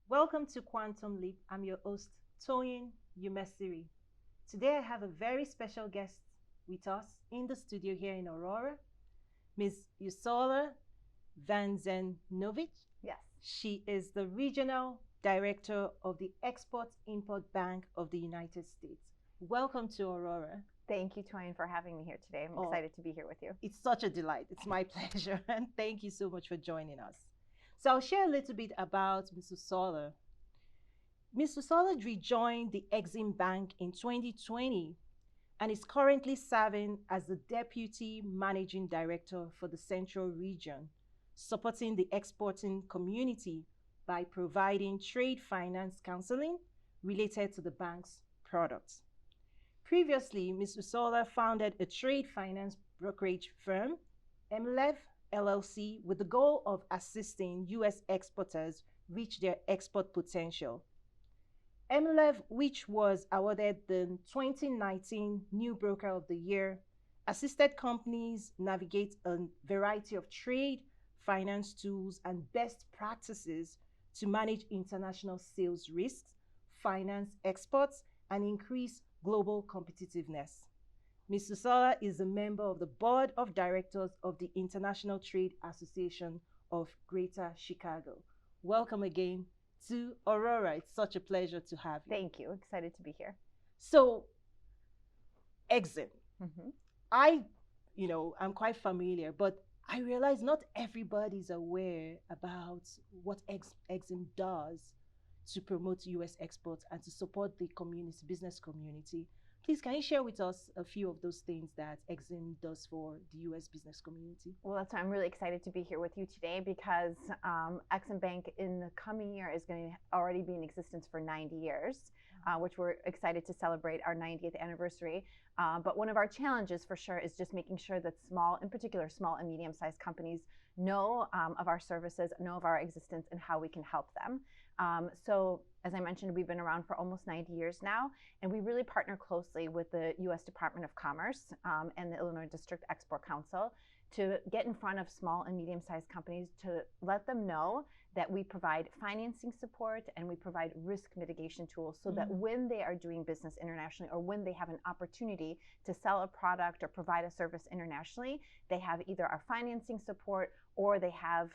Welcome to Quantum Leap. I'm your host, Toyin Umesiri. Today I have a very special guest with us in the studio here in Aurora, Ms. Ursula Wegrzynowicz. Yes. She is the Regional Director of the Export-Import Bank of the United States. Welcome to Aurora. Thank you, Toyin, for having me here today. I'm excited to be here with you. It's such a delight. It's my pleasure. And thank you so much for joining us. So I'll share a little bit about Ms. Ursula. Ms. Ursula rejoined the EXIM Bank in 2020 and is currently serving as the Deputy Managing Director for the Central Region, supporting the exporting community by providing trade finance counseling related to the bank's products. Previously, Ms. Ursula founded a trade finance brokerage firm, MLEV LLC, with the goal of assisting U.S. exporters reach their export potential. MLEV, which was awarded the 2019 New Broker of the Year, assisted companies navigate a variety of trade, finance tools, and best practices to manage international sales risks, finance exports, and increase global competitiveness. Ms. Ursula is a member of the Board of Directors of the International Trade Association of Greater Chicago. Welcome again to Aurora. It's such a pleasure to have you. Thank you. Excited to be here. So, EXIM. I'm quite familiar, but I realize not everybody's aware about what EXIM does to promote U.S. exports and to support the community, business community. Please, can you share with us a few of those things that EXIM does for the U.S. business community? Well, that's why I'm really excited to be here with you today because EXIM Bank in the coming year is going to already be in existence for 90 years, which we're excited to celebrate our 90th anniversary. But one of our challenges for sure is just making sure that in particular, small and medium-sized companies know of our services, know of our existence, and how we can help them. So as I mentioned, we've been around for almost 90 years now, and we really partner closely with the U.S. Department of Commerce and the Illinois District Export Council to get in front of small and medium-sized companies to let them know that we provide financing support and we provide risk mitigation tools so that when they are doing business internationally or when they have an opportunity to sell a product or provide a service internationally, they have either our financing support or they have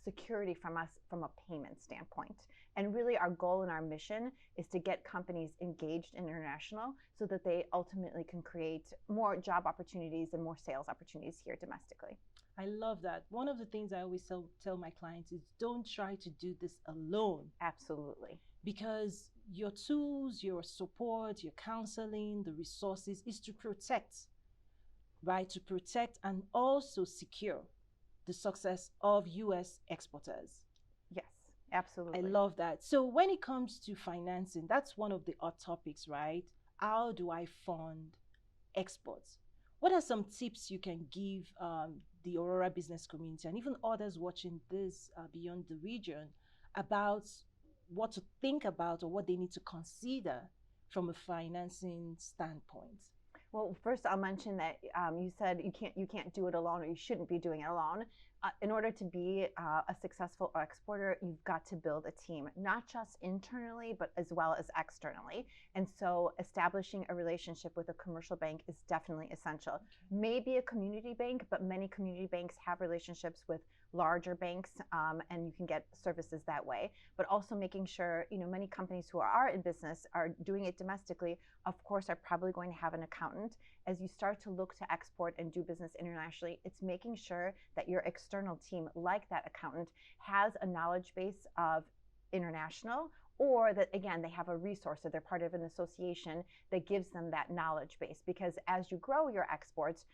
security from us from a payment standpoint. And really our goal and our mission is to get companies engaged in international so that they ultimately can create more job opportunities and more sales opportunities here domestically. I love that. One of the things I always tell my clients is don't try to do this alone. Absolutely. Because your tools, your support, your counseling, the resources is to protect, right? To protect and also secure the success of U.S. exporters. Yes, absolutely. I love that. So when it comes to financing, that's one of the hot topics, right? How do I fund exports? What are some tips you can give the Aurora business community and even others watching this beyond the region about what to think about or what they need to consider from a financing standpoint? Well, first I'll mention that you said you can't do it alone, or you shouldn't be doing it alone. In order to be a successful exporter, you've got to build a team, not just internally, but as well as externally. And so establishing a relationship with a commercial bank is definitely essential. Maybe a community bank, but many community banks have relationships with larger banks, and you can get services that way. But also making sure, many companies who are in business are doing it domestically, of course, are probably going to have an accountant. As you start to look to export and do business internationally, it's making sure that your external team, like that accountant, has a knowledge base of international, or that, again, they have a resource or they're part of an association that gives them that knowledge base. Because as you grow your exports,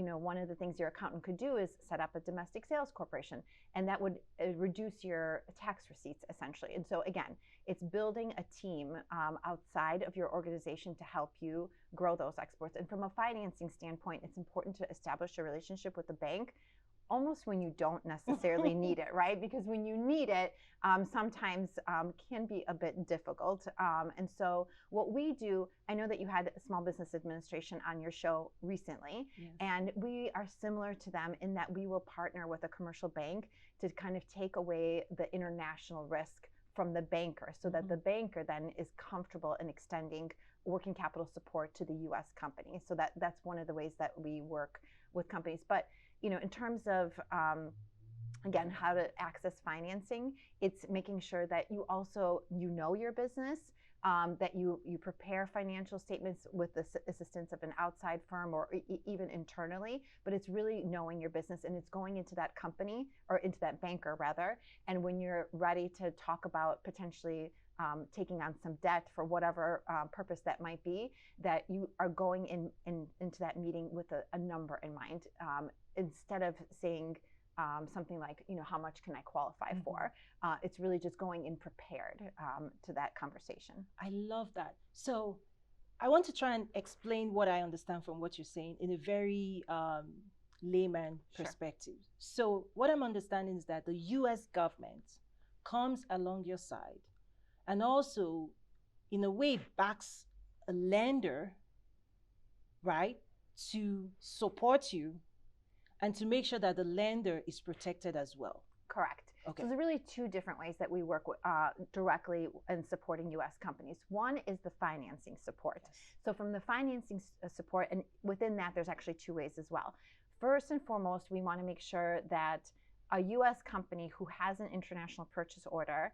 one of the things your accountant could do is set up a domestic sales corporation, and that would reduce your tax receipts essentially. And so again, it's building a team outside of your organization to help you grow those exports. And from a financing standpoint, it's important to establish a relationship with the bank almost when you don't necessarily need it, right? Because when you need it, sometimes can be a bit difficult. And so what we do, I know that you had Small Business Administration on your show recently, Yes. and we are similar to them in that we will partner with a commercial bank to kind of take away the international risk from the banker, so that the banker then is comfortable in extending working capital support to the U.S. company. So that's one of the ways that we work with companies. But in terms of again, how to access financing, it's making sure that you also know your business, that you prepare financial statements with the assistance of an outside firm or even internally, but it's really knowing your business, and it's going into that company or into that banker rather. And when you're ready to talk about potentially taking on some debt for whatever purpose that might be, that you are going into that meeting with a number in mind, instead of saying something like, how much can I qualify for? It's really just going in prepared to that conversation. I love that. So I want to try and explain what I understand from what you're saying in a very layman perspective. So what I'm understanding is that the US government comes along your side and also, in a way, backs a lender, right, to support you and to make sure that the lender is protected as well. Correct. Okay. So there's really two different ways that we work directly in supporting U.S. companies. One is the financing support. Yes. So from the financing support, and within that, there's actually two ways as well. First and foremost, we want to make sure that a U.S. company who has an international purchase order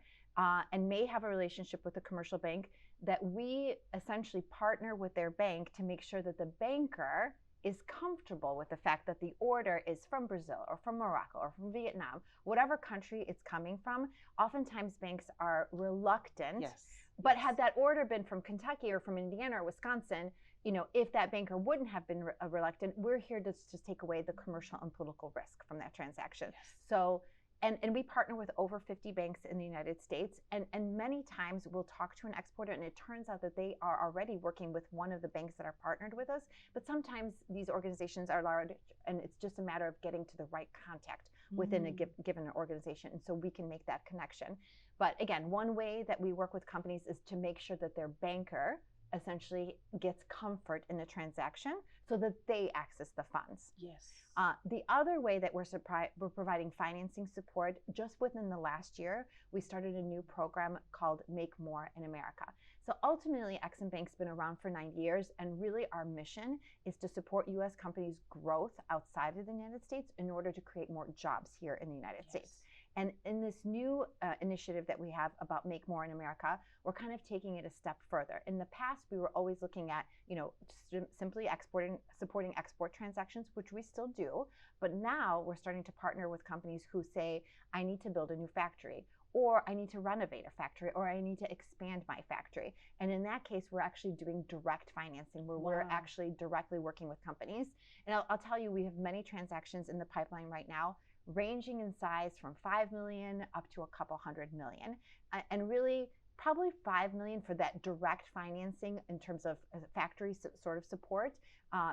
and may have a relationship with a commercial bank, that we essentially partner with their bank to make sure that the banker is comfortable with the fact that the order is from Brazil or from Morocco or from Vietnam, whatever country it's coming from. Oftentimes banks are reluctant, yes. But had that order been from Kentucky or from Indiana or Wisconsin, if that banker wouldn't have been reluctant, we're here to just take away the commercial and political risk from that transaction. Yes. So, and we partner with over 50 banks in the United States, and many times we'll talk to an exporter and it turns out that they are already working with one of the banks that are partnered with us, but sometimes these organizations are large and it's just a matter of getting to the right contact within a given organization, and so we can make that connection. But again, one way that we work with companies is to make sure that their banker essentially gets comfort in the transaction so that they access the funds. Yes. The other way that we're providing financing support, just within the last year, we started a new program called Make More in America. So ultimately, EXIM Bank's been around for 9 years, and really our mission is to support U.S. companies' growth outside of the United States in order to create more jobs here in the United States. And in this new initiative that we have about Make More in America, we're kind of taking it a step further. In the past, we were always looking at, simply supporting export transactions, which we still do. But now we're starting to partner with companies who say, I need to build a new factory, or I need to renovate a factory, or I need to expand my factory. And in that case, we're actually doing direct financing, where we're actually directly working with companies. And I'll tell you, we have many transactions in the pipeline right now, ranging in size from 5 million up to a couple $100 million. And really, probably 5 million for that direct financing in terms of factory sort of support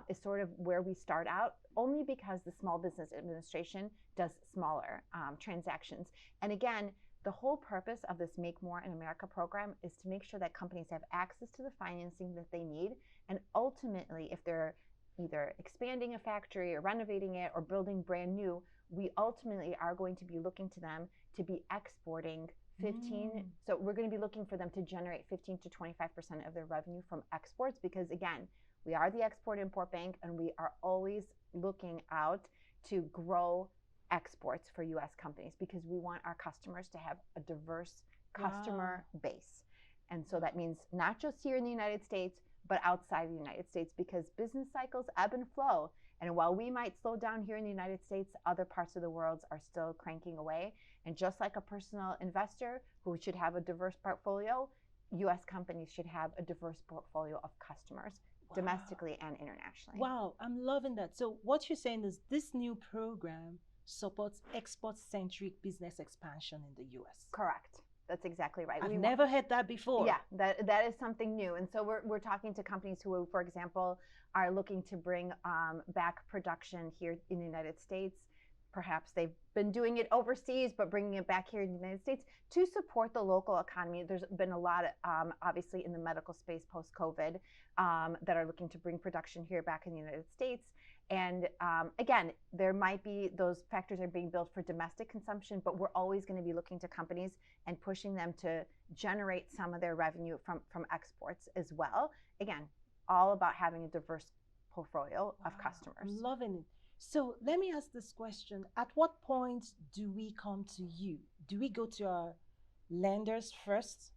is sort of where we start out, only because the Small Business Administration does smaller transactions. And again, the whole purpose of this Make More in America program is to make sure that companies have access to the financing that they need. And ultimately, if they're either expanding a factory or renovating it or building brand new, we ultimately are going to be looking to them to be exporting 15. So we're going to be looking for them to generate 15 to 25% of their revenue from exports, because again, we are the Export-Import Bank, and we are always looking out to grow exports for U.S. companies, because we want our customers to have a diverse customer base. And so that means not just here in the United States, but outside the United States, because business cycles ebb and flow. And while we might slow down here in the United States, other parts of the world are still cranking away. And just like a personal investor who should have a diverse portfolio, U.S. companies should have a diverse portfolio of customers, domestically and internationally. Wow, I'm loving that. So what you're saying is this new program supports export-centric business expansion in the U.S. Correct. That's exactly right. I've never heard that before. Yeah, that is something new. And so we're talking to companies who, for example, are looking to bring back production here in the United States, perhaps they've been doing it overseas, but bringing it back here in the United States to support the local economy. There's been a lot, obviously, in the medical space post-COVID that are looking to bring production here back in the United States. And again, there might be those factors are being built for domestic consumption, but we're always going to be looking to companies and pushing them to generate some of their revenue from exports as well. Again, all about having a diverse portfolio of customers. I'm loving it. So let me ask this question. At what point do we come to you? Do we go to our lenders first?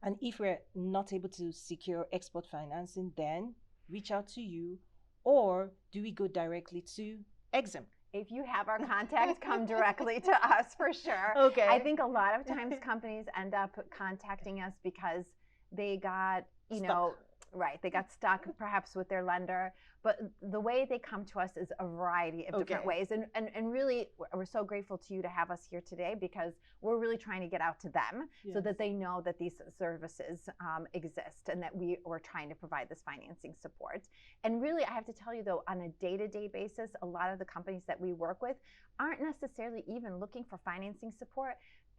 And if we're not able to secure export financing, then reach out to you? Or do we go directly to EXIM? If you have our contact, come directly to us for sure. Okay. I think a lot of times companies end up contacting us because they got, right, they got stuck perhaps with their lender. But the way they come to us is a variety of different ways. And really, we're so grateful to you to have us here today because we're really trying to get out to them so that they know that these services exist and that we're trying to provide this financing support. And really, I have to tell you though, on a day-to-day basis, a lot of the companies that we work with aren't necessarily even looking for financing support,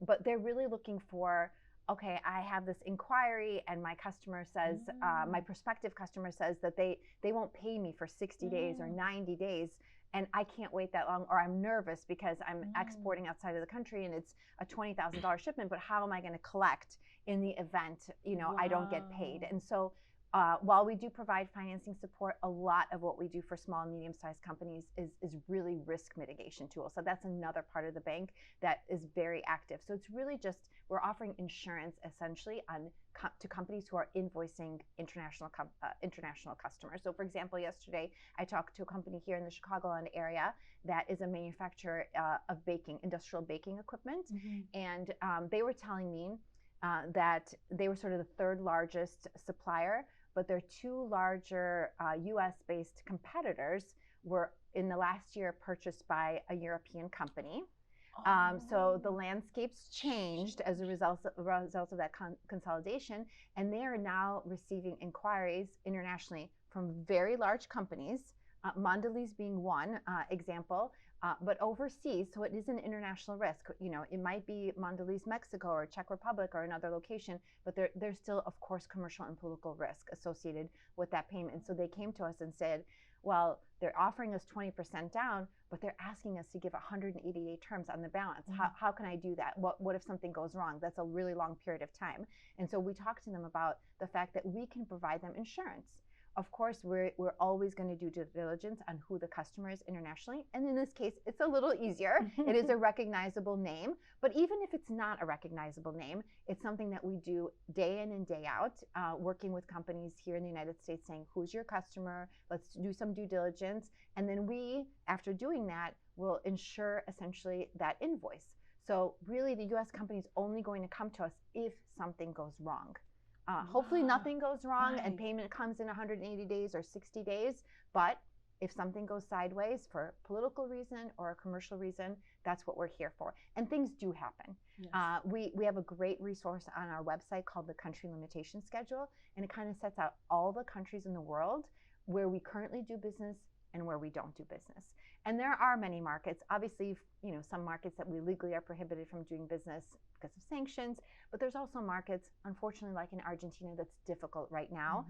but they're really looking for, okay, I have this inquiry and my customer says, my prospective customer says that they won't pay me for 60 days or 90 days and I can't wait that long, or I'm nervous because I'm exporting outside of the country and it's a $20,000 shipment, but how am I going to collect in the event, I don't get paid? And so while we do provide financing support, a lot of what we do for small and medium-sized companies is really risk mitigation tools. So that's another part of the bank that is very active. So it's really just, we're offering insurance essentially to companies who are invoicing international customers. So for example, yesterday I talked to a company here in the Chicagoland area that is a manufacturer of industrial baking equipment. And they were telling me that they were sort of the third largest supplier, but their two larger US-based competitors were in the last year purchased by a European company. So the landscape's changed as a result of that consolidation, and they are now receiving inquiries internationally from very large companies, Mondelez being one example, but overseas, so it is an international risk. It might be Mondelez, Mexico, or Czech Republic, or another location, but there's still, of course, commercial and political risk associated with that payment. And so they came to us and said, well, they're offering us 20% down, but they're asking us to give 180-day terms on the balance. How can I do that? What if something goes wrong? That's a really long period of time. And so we talked to them about the fact that we can provide them insurance. Of course, we're always going to do due diligence on who the customer is internationally. And in this case, it's a little easier. It is a recognizable name. But even if it's not a recognizable name, it's something that we do day in and day out, working with companies here in the United States saying, who's your customer? Let's do some due diligence. And then we, after doing that, will insure essentially that invoice. So really, the US company is only going to come to us if something goes wrong. Hopefully nothing goes wrong and payment comes in 180 days or 60 days. But if something goes sideways for a political reason or a commercial reason, that's what we're here for. And things do happen. Yes. We have a great resource on our website called the Country Limitation Schedule. And it kind of sets out all the countries in the world where we currently do business and where we don't do business. And there are many markets, obviously, some markets that we legally are prohibited from doing business because of sanctions, but there's also markets, unfortunately, like in Argentina, that's difficult right now.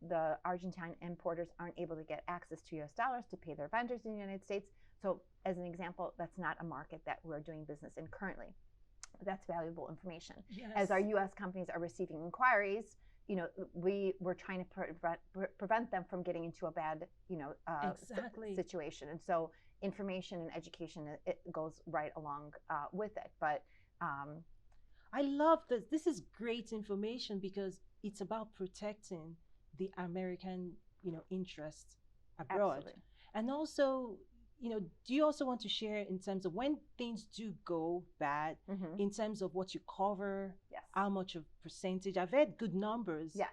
The Argentine importers aren't able to get access to US dollars to pay their vendors in the United States. So as an example, that's not a market that we're doing business in currently. But that's valuable information. Yes. As our US companies are receiving inquiries, we're trying to prevent them from getting into a bad, situation. And so information and education, it goes right along with it. But I love this. This is great information because it's about protecting the American, interests abroad. Absolutely. And also, do you also want to share in terms of when things do go bad, in terms of what you cover, how much of percentage? I've heard good numbers. Yes.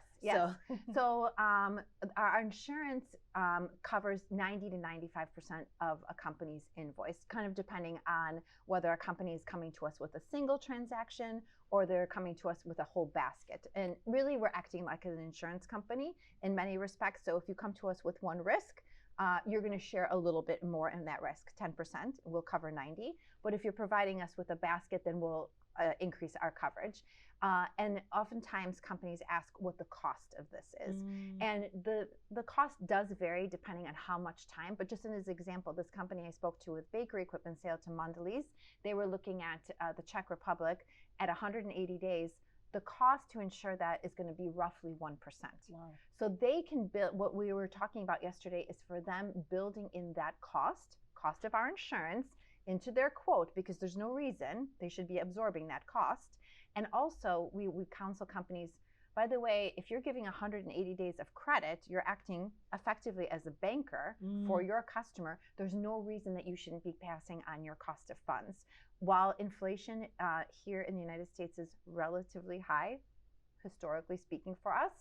So our insurance covers 90 to 95% of a company's invoice, kind of depending on whether a company is coming to us with a single transaction or they're coming to us with a whole basket. And really, we're acting like an insurance company in many respects. So if you come to us with one risk, you're going to share a little bit more in that risk, 10%. We'll cover 90. But if you're providing us with a basket, then we'll increase our coverage. And oftentimes companies ask what the cost of this is. And the cost does vary depending on how much time. But just in as example, this company I spoke to with bakery equipment sale to Mondelez, they were looking at the Czech Republic at 180 days. The cost to insure that is going to be roughly 1%. Wow. So they can build, what we were talking about yesterday is for them building in that cost of our insurance into their quote, because there's no reason they should be absorbing that cost. And also we counsel companies, by the way, if you're giving 180 days of credit, you're acting effectively as a banker for your customer. There's no reason that you shouldn't be passing on your cost of funds. While inflation here in the United States is relatively high, historically speaking for us,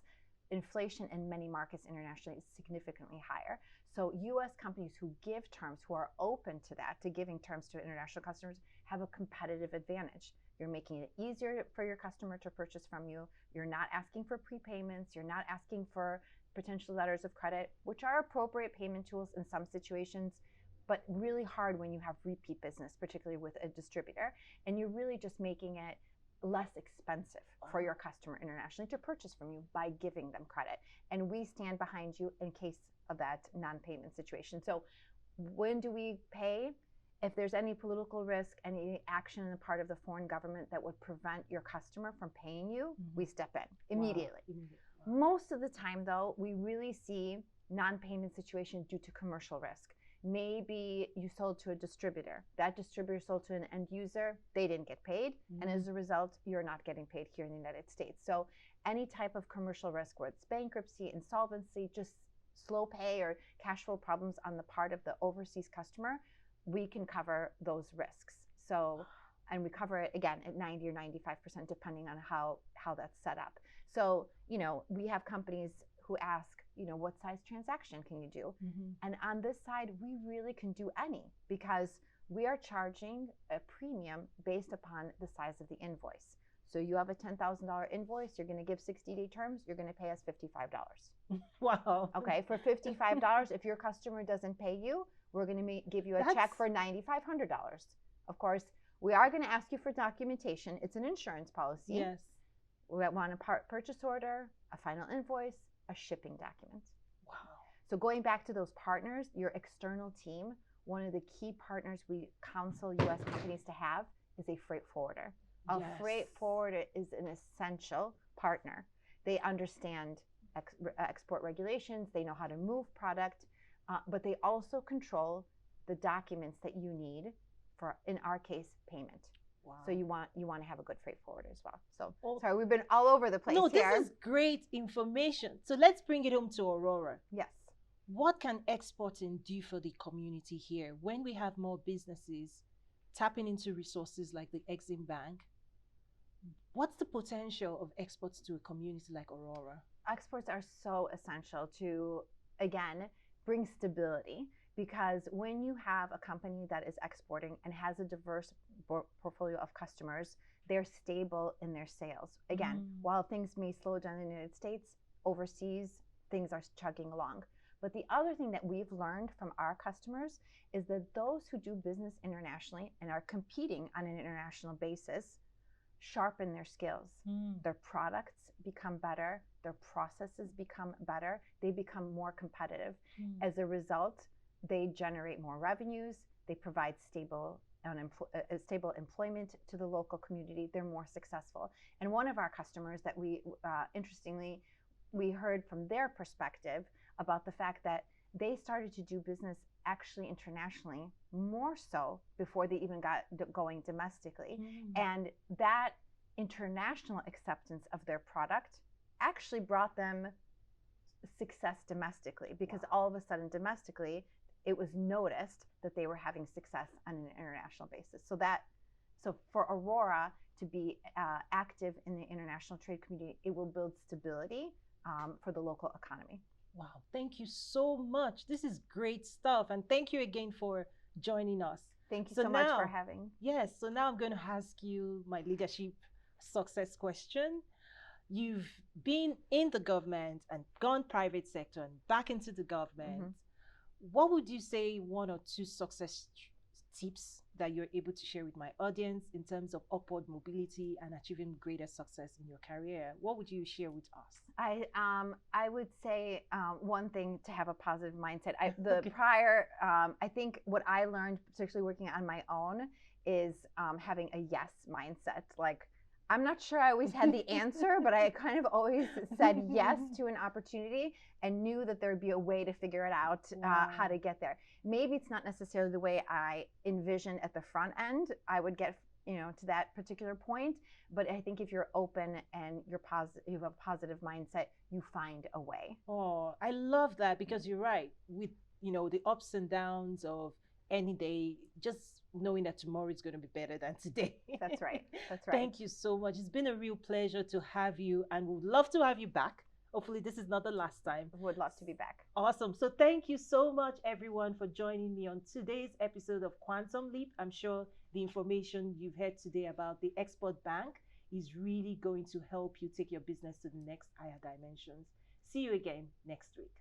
inflation in many markets internationally is significantly higher. So U.S. companies who give terms, who are open to that, to giving terms to international customers, have a competitive advantage. You're making it easier for your customer to purchase from you. You're not asking for prepayments. You're not asking for potential letters of credit, which are appropriate payment tools in some situations, but really hard when you have repeat business, particularly with a distributor. And you're really just making it less expensive for your customer internationally to purchase from you by giving them credit. And we stand behind you in case of that non-payment situation. So when do we pay? If there's any political risk, any action on the part of the foreign government that would prevent your customer from paying you, we step in immediately. Wow. Most of the time, though, we really see non-payment situation due to commercial risk. Maybe you sold to a distributor. That distributor sold to an end user. They didn't get paid. And as a result, you're not getting paid here in the United States. So any type of commercial risk, whether it's bankruptcy, insolvency, just slow pay or cash flow problems on the part of the overseas customer, we can cover those risks. So, and we cover it again at 90 or 95%, depending on how that's set up. So, we have companies who ask, what size transaction can you do? And on this side, we really can do any, because we are charging a premium based upon the size of the invoice. So you have a $10,000 invoice, you're going to give 60-day terms, you're going to pay us $55. Wow. Okay, for $55, if your customer doesn't pay you, we're going to give you a check for $9,500. Of course, we are going to ask you for documentation. It's an insurance policy. Yes. We want a purchase order, a final invoice, a shipping document. Wow. So going back to those partners, your external team, one of the key partners we counsel U.S. companies to have is a freight forwarder. A freight forwarder is an essential partner. They understand export regulations. They know how to move product, but they also control the documents that you need for, in our case, payment. Wow. So you want to have a good freight forwarder as well. So sorry, we've been all over the place here. No, this is great information. So let's bring it home to Aurora. Yes. What can exporting do for the community here when we have more businesses tapping into resources like the EXIM Bank? What's the potential of exports to a community like Aurora? Exports are so essential to, again, bring stability, because when you have a company that is exporting and has a diverse portfolio of customers, they're stable in their sales. Again, while things may slow down in the United States, overseas, things are chugging along. But the other thing that we've learned from our customers is that those who do business internationally and are competing on an international basis sharpen their skills. Their products become better, their processes become better, they become more competitive. As a result, they generate more revenues, they provide stable employment to the local community, they're more successful. And one of our customers that we, interestingly, we heard from their perspective about the fact that they started to do business actually internationally more so before they even got going domestically. And that international acceptance of their product actually brought them success domestically, because all of a sudden domestically it was noticed that they were having success on an international basis. So for Aurora to be active in the international trade community, it will build stability for the local economy. Wow, thank you so much. This is great stuff. And thank you again for joining us. Thank you so much for having. Yes, so now I'm going to ask you my leadership success question. You've been in the government and gone private sector and back into the government. what would you say one or two success tips that you're able to share with my audience in terms of upward mobility and achieving greater success in your career? What would you share with us? I would say one thing to have a positive mindset. The Okay. prior I think what I learned, particularly working on my own, is having a yes mindset. Like, I'm not sure I always had the answer, but I kind of always said yes to an opportunity and knew that there would be a way to figure it out, how to Wow. get there. Maybe it's not necessarily the way I envisioned at the front end I would get, to that particular point, but I think if you're open and you're positive, you have a positive mindset, you find a way. Oh, I love that because you're right. With, the ups and downs of any day, just knowing that tomorrow is going to be better than today. That's right. That's right. Thank you so much. It's been a real pleasure to have you, and we'd love to have you back. Hopefully, this is not the last time. Would love to be back. Awesome. So, thank you so much, everyone, for joining me on today's episode of Quantum Leap. I'm sure the information you've heard today about the Export Bank is really going to help you take your business to the next higher dimensions. See you again next week.